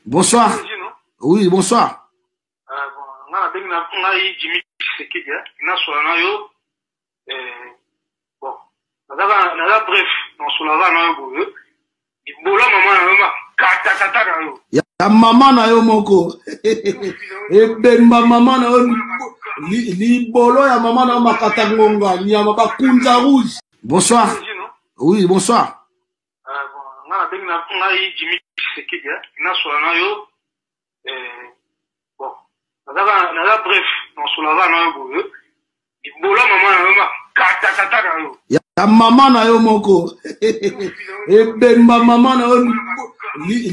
Bonsoir. Oui, bonsoir. Jimmy Sekidi, bon, bref, ya mama na yo moko ebemba mama na yo libolo ya mama na yo makata ngonga nyama bakunza rouge. Bonsoir. Oui, bonsoir. Jimmy Sekidi, bon, bref, ya mama na yo moko ebemba mama na yo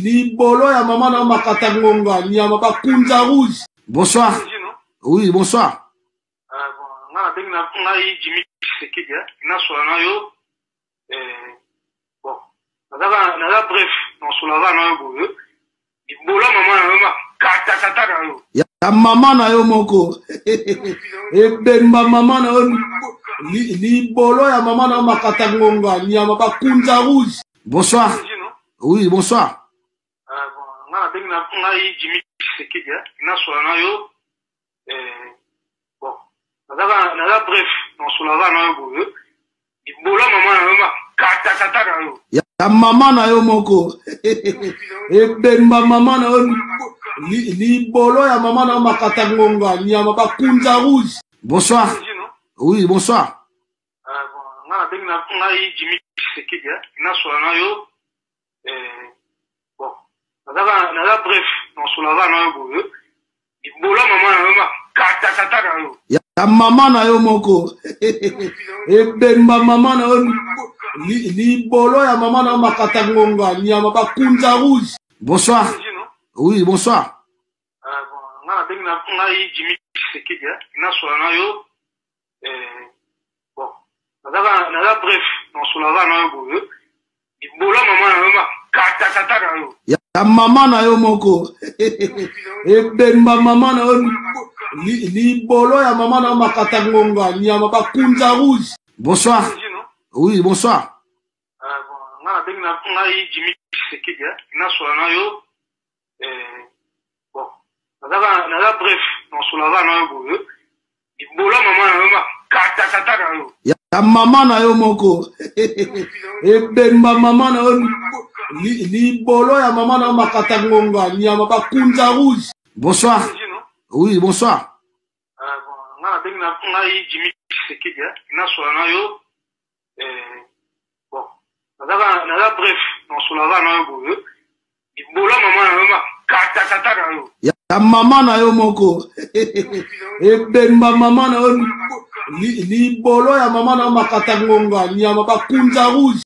libolo ya mama na yo makata ngonga nyama bakunza rouge. Bonsoir. Oui, bonsoir. Jimmy Sekidi, bon, bref, ya mama na yo moko ebemba mama na yo libolo ya mama na yo makata ngonga nyama bakunza rouge. Bonsoir. Oui, bonsoir. Jimmy Sekidi, bon, bref, ya mama na yo moko ebemba mama na yo libolo ya mama na yo makata ngonga nyama bakunza rouge. Bonsoir. Oui, bonsoir. Jimmy Sekidi, bon, bref, ya mama na yo moko ebemba mama na yo libolo ya mama na yo makata ngonga nyama bakunza rouge. Bonsoir. Oui, bonsoir. Jimmy Sekidi, bon, bref, ya mama na yo moko ebemba mama na yo libolo ya mama na yo makata ngonga nyama bakunza rouge. Bonsoir. Oui, bonsoir. Jimmy Sekidi, bon, bref, ya mama na yo moko ebemba mama na yo libolo ya mama na yo makata ngonga nyama bakunza rouge. Bonsoir. Oui, bonsoir. Jimmy Sekidi, bon, bref, ya mama na yo moko ebemba mama na yo libolo ya mama na yo makata ngonga nyama bakunza rouge.